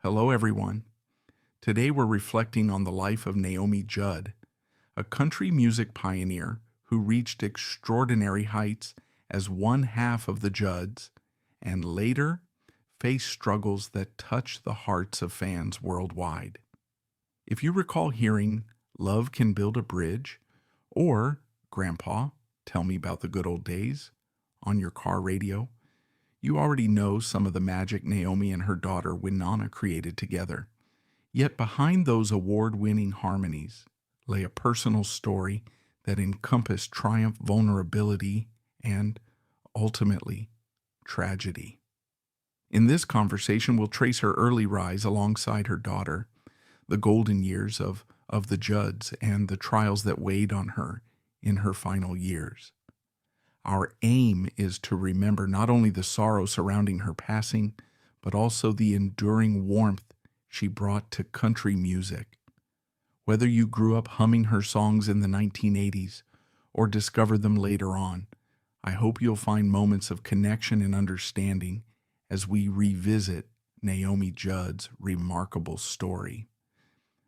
Hello, everyone. Today we're reflecting on the life of Naomi Judd, a country music pioneer who reached extraordinary heights as one half of the Judds and later faced struggles that touched the hearts of fans worldwide. If you recall hearing Love Can Build a Bridge or Grandpa, Tell Me About the Good Old Days on your car radio, you already know some of the magic Naomi and her daughter Winona created together. Yet behind those award-winning harmonies lay a personal story that encompassed triumph, vulnerability, and, ultimately, tragedy. In this conversation, we'll trace her early rise alongside her daughter, the golden years of the Judds, and the trials that weighed on her in her final years. Our aim is to remember not only the sorrow surrounding her passing, but also the enduring warmth she brought to country music. Whether you grew up humming her songs in the 1980s or discovered them later on, I hope you'll find moments of connection and understanding as we revisit Naomi Judd's remarkable story.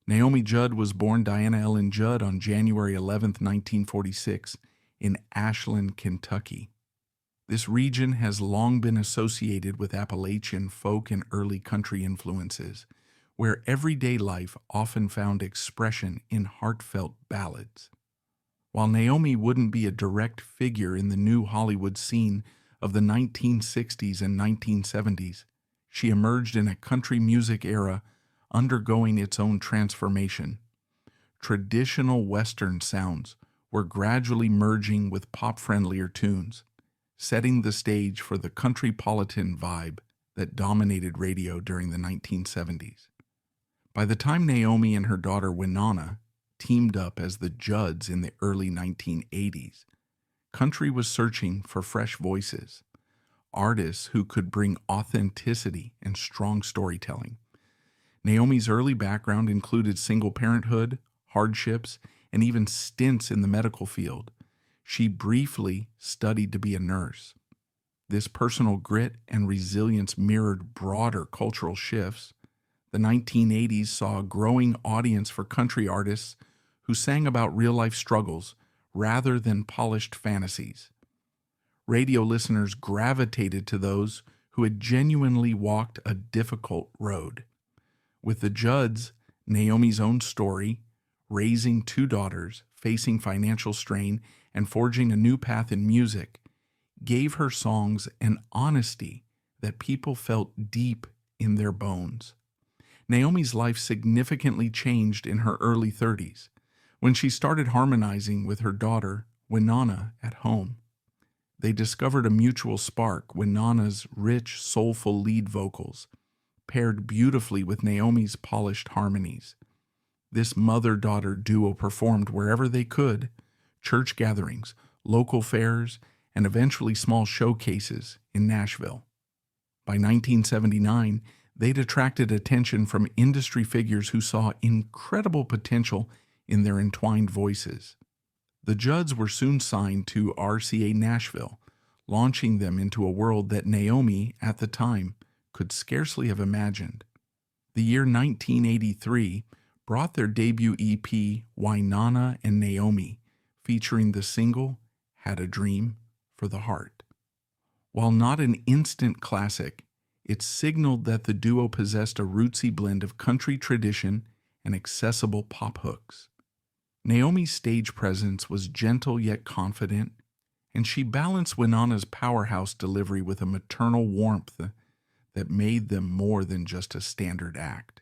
Naomi Judd was born Diana Ellen Judd on January 11, 1946, in Ashland, Kentucky. This region has long been associated with Appalachian folk and early country influences, where everyday life often found expression in heartfelt ballads. While Naomi wouldn't be a direct figure in the new Hollywood scene of the 1960s and 1970s, she emerged in a country music era undergoing its own transformation. Traditional Western sounds were gradually merging with pop-friendlier tunes, setting the stage for the countrypolitan vibe that dominated radio during the 1970s. By the time Naomi and her daughter Winona teamed up as the Judds in the early 1980s, country was searching for fresh voices, artists who could bring authenticity and strong storytelling. Naomi's early background included single parenthood, hardships, and even stints in the medical field. She briefly studied to be a nurse. This personal grit and resilience mirrored broader cultural shifts. The 1980s saw a growing audience for country artists who sang about real-life struggles rather than polished fantasies. Radio listeners gravitated to those who had genuinely walked a difficult road. With the Judds, Naomi's own story, raising two daughters, facing financial strain, and forging a new path in music, gave her songs an honesty that people felt deep in their bones. Naomi's life significantly changed in her early 30s, when she started harmonizing with her daughter, Winona, at home. They discovered a mutual spark. Winona's rich, soulful lead vocals paired beautifully with Naomi's polished harmonies. This mother-daughter duo performed wherever they could, church gatherings, local fairs, and eventually small showcases in Nashville. By 1979, they'd attracted attention from industry figures who saw incredible potential in their entwined voices. The Judds were soon signed to RCA Nashville, launching them into a world that Naomi, at the time, could scarcely have imagined. The year 1983 brought their debut EP, Winona and Naomi, featuring the single, Had a Dream for the Heart. While not an instant classic, it signaled that the duo possessed a rootsy blend of country tradition and accessible pop hooks. Naomi's stage presence was gentle yet confident, and she balanced Winona's powerhouse delivery with a maternal warmth that made them more than just a standard act.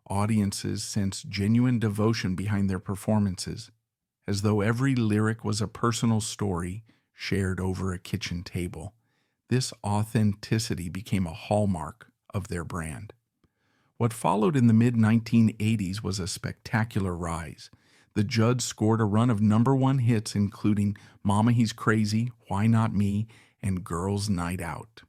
Audiences sensed genuine devotion behind their performances, as though every lyric was a personal story shared over a kitchen table. This authenticity became a hallmark of their brand. What followed in the mid-1980s was a spectacular rise. The Judds scored a run of #1 hits including Mama He's Crazy, Why Not Me, and Girls Night Out.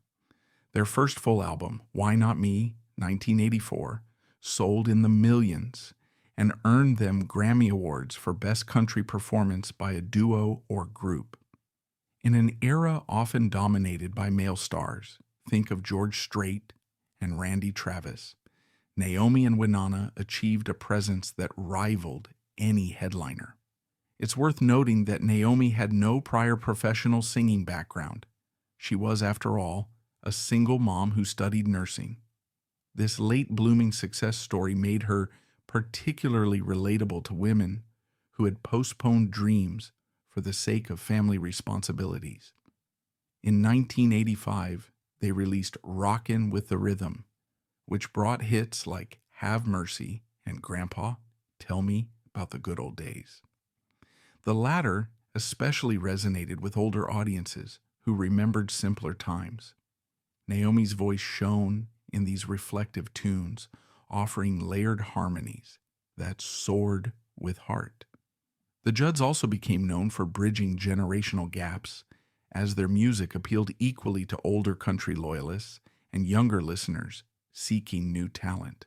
Their first full album, Why Not Me, 1984, sold in the millions and earned them Grammy Awards for Best Country Performance by a Duo or Group. In an era often dominated by male stars, think of George Strait and Randy Travis, Naomi and Winona achieved a presence that rivaled any headliner. It's worth noting that Naomi had no prior professional singing background. She was, after all, a single mom who studied nursing. This late-blooming success story made her particularly relatable to women who had postponed dreams for the sake of family responsibilities. In 1985, they released Rockin' with the Rhythm, which brought hits like Have Mercy and Grandpa, Tell Me About the Good Old Days. The latter especially resonated with older audiences who remembered simpler times. Naomi's voice shone in these reflective tunes, offering layered harmonies that soared with heart. The Judds also became known for bridging generational gaps, as their music appealed equally to older country loyalists and younger listeners seeking new talent.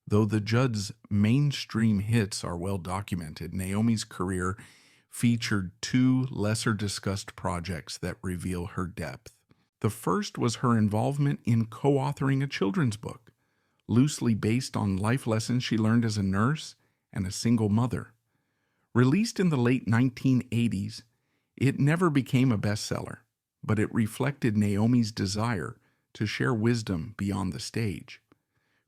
Though the Judds' mainstream hits are well documented, Naomi's career featured two lesser-discussed projects that reveal her depth. The first was her involvement in co-authoring a children's book, loosely based on life lessons she learned as a nurse and a single mother. Released in the late 1980s, it never became a bestseller, but it reflected Naomi's desire to share wisdom beyond the stage.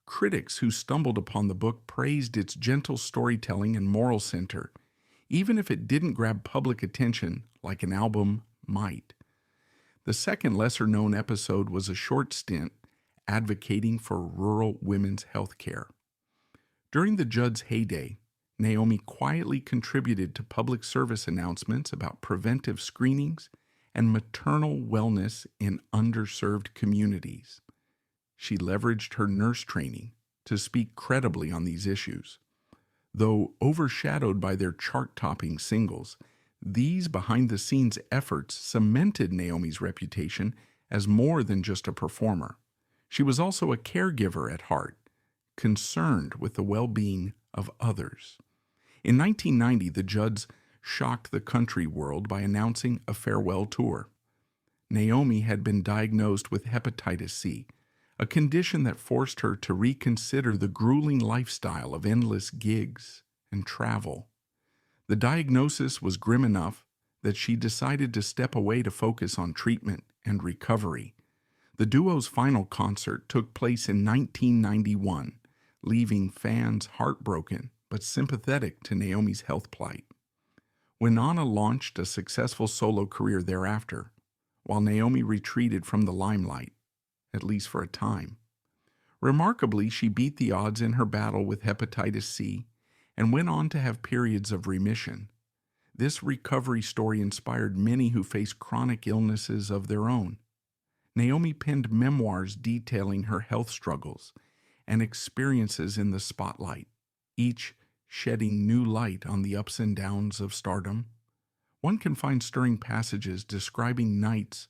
Critics who stumbled upon the book praised its gentle storytelling and moral center, even if it didn't grab public attention like an album might. The second lesser-known episode was a short stint advocating for rural women's health care. During the Judds' heyday, Naomi quietly contributed to public service announcements about preventive screenings and maternal wellness in underserved communities. She leveraged her nurse training to speak credibly on these issues. Though overshadowed by their chart-topping singles, these behind-the-scenes efforts cemented Naomi's reputation as more than just a performer. She was also a caregiver at heart, concerned with the well-being of others. In 1990, the Judds shocked the country world by announcing a farewell tour. Naomi had been diagnosed with hepatitis C, a condition that forced her to reconsider the grueling lifestyle of endless gigs and travel. The diagnosis was grim enough that she decided to step away to focus on treatment and recovery. The duo's final concert took place in 1991, leaving fans heartbroken but sympathetic to Naomi's health plight. Winona launched a successful solo career thereafter, while Naomi retreated from the limelight, at least for a time. Remarkably, she beat the odds in her battle with hepatitis C and went on to have periods of remission. This recovery story inspired many who face chronic illnesses of their own. Naomi penned memoirs detailing her health struggles and experiences in the spotlight, each shedding new light on the ups and downs of stardom. One can find stirring passages describing nights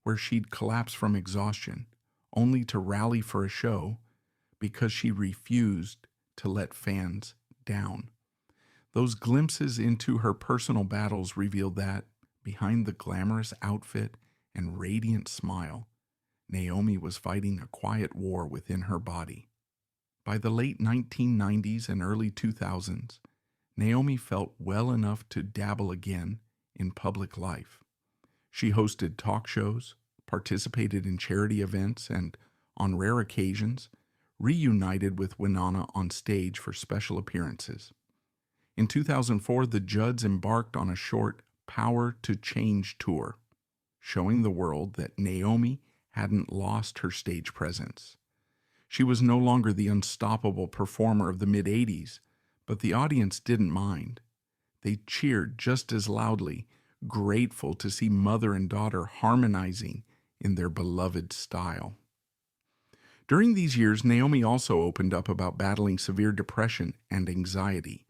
where she'd collapse from exhaustion, only to rally for a show because she refused to let fans down. Those glimpses into her personal battles revealed that, behind the glamorous outfit and radiant smile, Naomi was fighting a quiet war within her body. By the late 1990s and early 2000s, Naomi felt well enough to dabble again in public life. She hosted talk shows, participated in charity events, and, on rare occasions, reunited with Winona on stage for special appearances. In 2004, the Judds embarked on a short Power to Change tour, showing the world that Naomi hadn't lost her stage presence. She was no longer the unstoppable performer of the mid-'80s, but the audience didn't mind. They cheered just as loudly, grateful to see mother and daughter harmonizing in their beloved style. During these years, Naomi also opened up about battling severe depression and anxiety.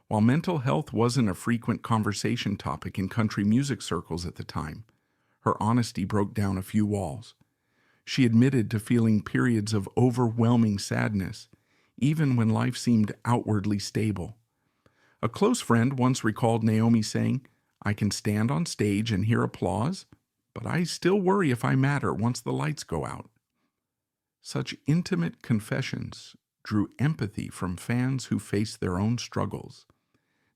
While mental health wasn't a frequent conversation topic in country music circles at the time, her honesty broke down a few walls. She admitted to feeling periods of overwhelming sadness, even when life seemed outwardly stable. A close friend once recalled Naomi saying, "I can stand on stage and hear applause, but I still worry if I matter once the lights go out." Such intimate confessions drew empathy from fans who faced their own struggles.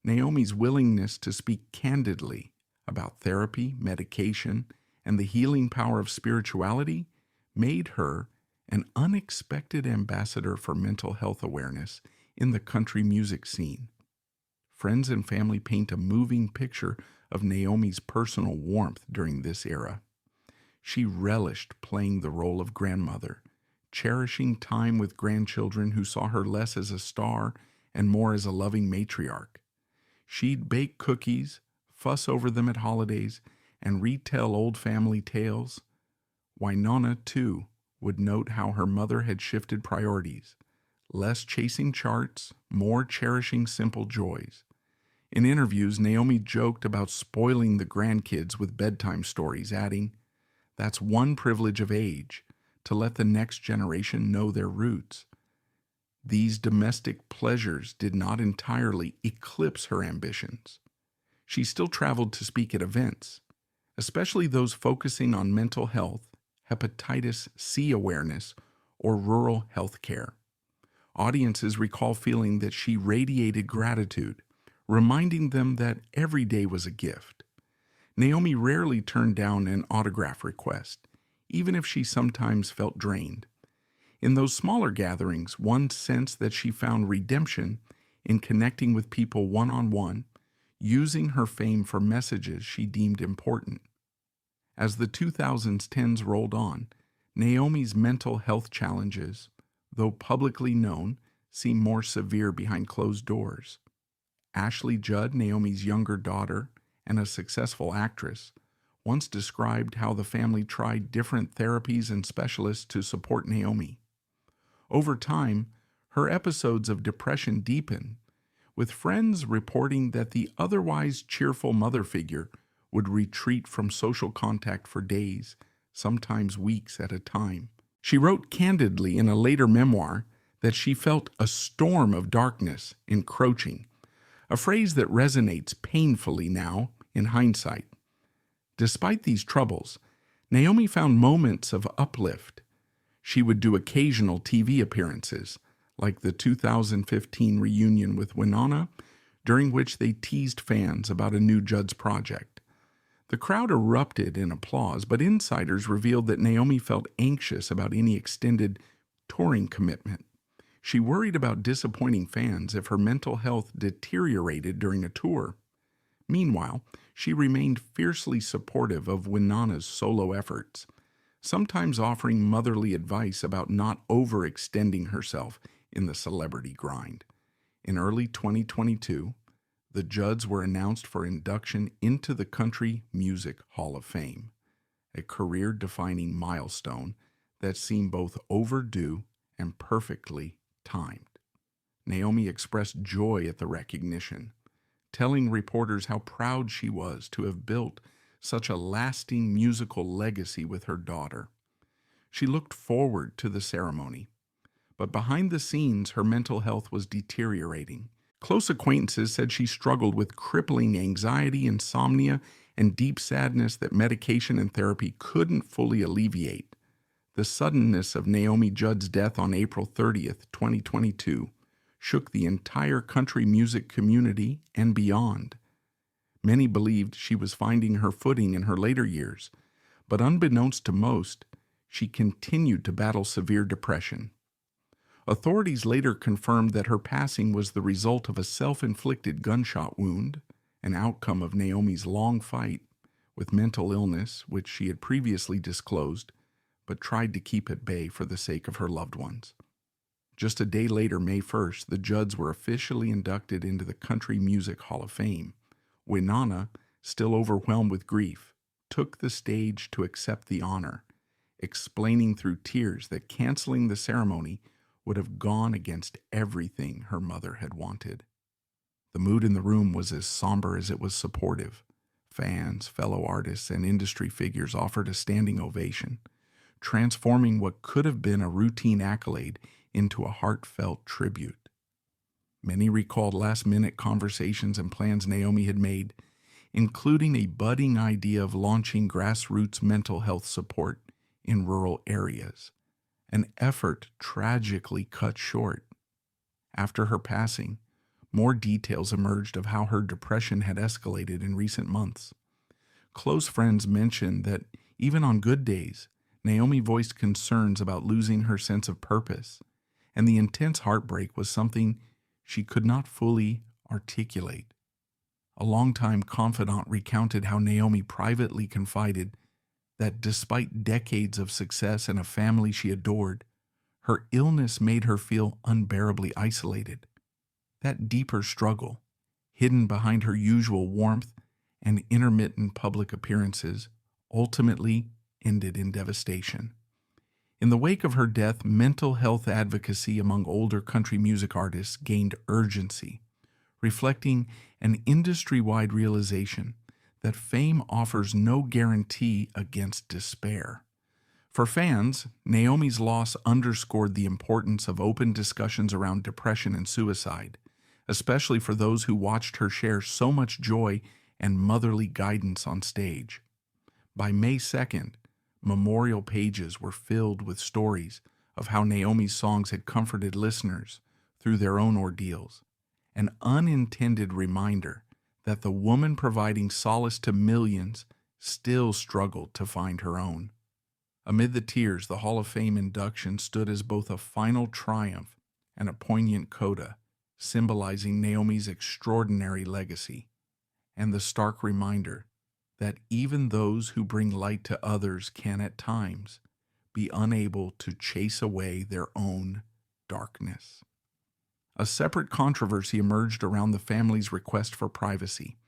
Naomi's willingness to speak candidly about therapy, medication, and the healing power of spirituality made her an unexpected ambassador for mental health awareness in the country music scene. Friends and family paint a moving picture of Naomi's personal warmth during this era. She relished playing the role of grandmother, cherishing time with grandchildren who saw her less as a star and more as a loving matriarch. She'd bake cookies, fuss over them at holidays, and retell old family tales. Winona, too, would note how her mother had shifted priorities, less chasing charts, more cherishing simple joys. In interviews, Naomi joked about spoiling the grandkids with bedtime stories, adding, "That's one privilege of age, to let the next generation know their roots." These domestic pleasures did not entirely eclipse her ambitions. She still traveled to speak at events, especially those focusing on mental health, hepatitis C awareness, or rural health care. Audiences recall feeling that she radiated gratitude, reminding them that every day was a gift. Naomi rarely turned down an autograph request, even if she sometimes felt drained. In those smaller gatherings, one sensed that she found redemption in connecting with people one-on-one, using her fame for messages she deemed important. As the 2010s rolled on, Naomi's mental health challenges, though publicly known, seemed more severe behind closed doors. Ashley Judd, Naomi's younger daughter and a successful actress, once described how the family tried different therapies and specialists to support Naomi. Over time, her episodes of depression deepened, with friends reporting that the otherwise cheerful mother figure would retreat from social contact for days, sometimes weeks at a time. She wrote candidly in a later memoir that she felt a storm of darkness encroaching, a phrase that resonates painfully now in hindsight. Despite these troubles, Naomi found moments of uplift. She would do occasional TV appearances, like the 2015 reunion with Winona, during which they teased fans about a new Judds project. The crowd erupted in applause, but insiders revealed that Naomi felt anxious about any extended touring commitment. She worried about disappointing fans if her mental health deteriorated during a tour. Meanwhile, she remained fiercely supportive of Winona's solo efforts, sometimes offering motherly advice about not overextending herself in the celebrity grind. In early 2022, the Judds were announced for induction into the Country Music Hall of Fame, a career-defining milestone that seemed both overdue and perfectly timed. Naomi expressed joy at the recognition, telling reporters how proud she was to have built such a lasting musical legacy with her daughter. She looked forward to the ceremony, but behind the scenes, her mental health was deteriorating. Close acquaintances said she struggled with crippling anxiety, insomnia, and deep sadness that medication and therapy couldn't fully alleviate. The suddenness of Naomi Judd's death on April 30th, 2022, shook the entire country music community and beyond. Many believed she was finding her footing in her later years, but unbeknownst to most, she continued to battle severe depression. Authorities later confirmed that her passing was the result of a self-inflicted gunshot wound, an outcome of Naomi's long fight with mental illness, which she had previously disclosed, but tried to keep at bay for the sake of her loved ones. Just a day later, May 1st, the Judds were officially inducted into the Country Music Hall of Fame. Winona, still overwhelmed with grief, took the stage to accept the honor, explaining through tears that canceling the ceremony would have gone against everything her mother had wanted. The mood in the room was as somber as it was supportive. Fans, fellow artists, and industry figures offered a standing ovation, transforming what could have been a routine accolade into a heartfelt tribute. Many recalled last-minute conversations and plans Naomi had made, including a budding idea of launching grassroots mental health support in rural areas, an effort tragically cut short. After her passing, more details emerged of how her depression had escalated in recent months. Close friends mentioned that even on good days, Naomi voiced concerns about losing her sense of purpose, and the intense heartbreak was something she could not fully articulate. A longtime confidant recounted how Naomi privately confided that despite decades of success and a family she adored, her illness made her feel unbearably isolated. That deeper struggle, hidden behind her usual warmth and intermittent public appearances, ultimately ended in devastation. In the wake of her death, mental health advocacy among older country music artists gained urgency, reflecting an industry-wide realization that fame offers no guarantee against despair. For fans, Naomi's loss underscored the importance of open discussions around depression and suicide, especially for those who watched her share so much joy and motherly guidance on stage. By May 2nd, memorial pages were filled with stories of how Naomi's songs had comforted listeners through their own ordeals, an unintended reminder that the woman providing solace to millions still struggled to find her own. Amid the tears, the Hall of Fame induction stood as both a final triumph and a poignant coda, symbolizing Naomi's extraordinary legacy, and the stark reminder that even those who bring light to others can at times be unable to chase away their own darkness. A separate controversy emerged around the family's request for privacy.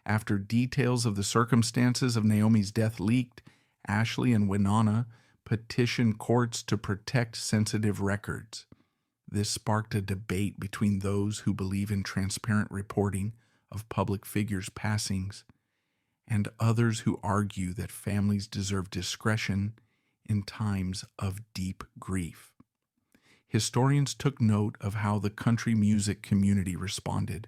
After details of the circumstances of Naomi's death leaked, Ashley and Winona petitioned courts to protect sensitive records. This sparked a debate between those who believe in transparent reporting of public figures' passings and others who argue that families deserve discretion in times of deep grief. Historians took note of how the country music community responded.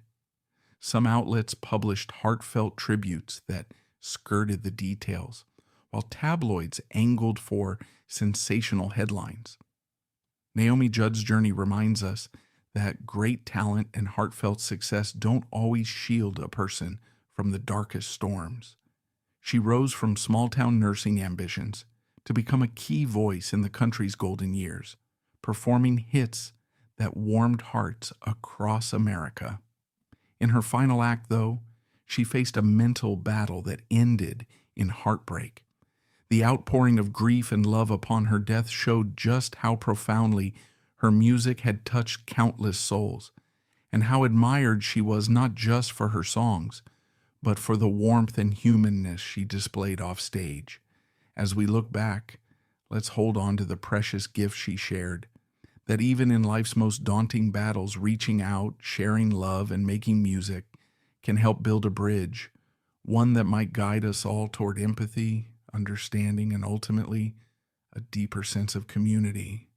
Some outlets published heartfelt tributes that skirted the details, while tabloids angled for sensational headlines. Naomi Judd's journey reminds us that great talent and heartfelt success don't always shield a person from the darkest storms. She rose from small-town nursing ambitions to become a key voice in the country's golden years, performing hits that warmed hearts across America. In her final act, though, she faced a mental battle that ended in heartbreak. The outpouring of grief and love upon her death showed just how profoundly her music had touched countless souls, and how admired she was not just for her songs, but for the warmth and humanness she displayed off stage. As we look back, let's hold on to the precious gift she shared, that even in life's most daunting battles, reaching out, sharing love, and making music can help build a bridge, one that might guide us all toward empathy, understanding, and ultimately a deeper sense of community.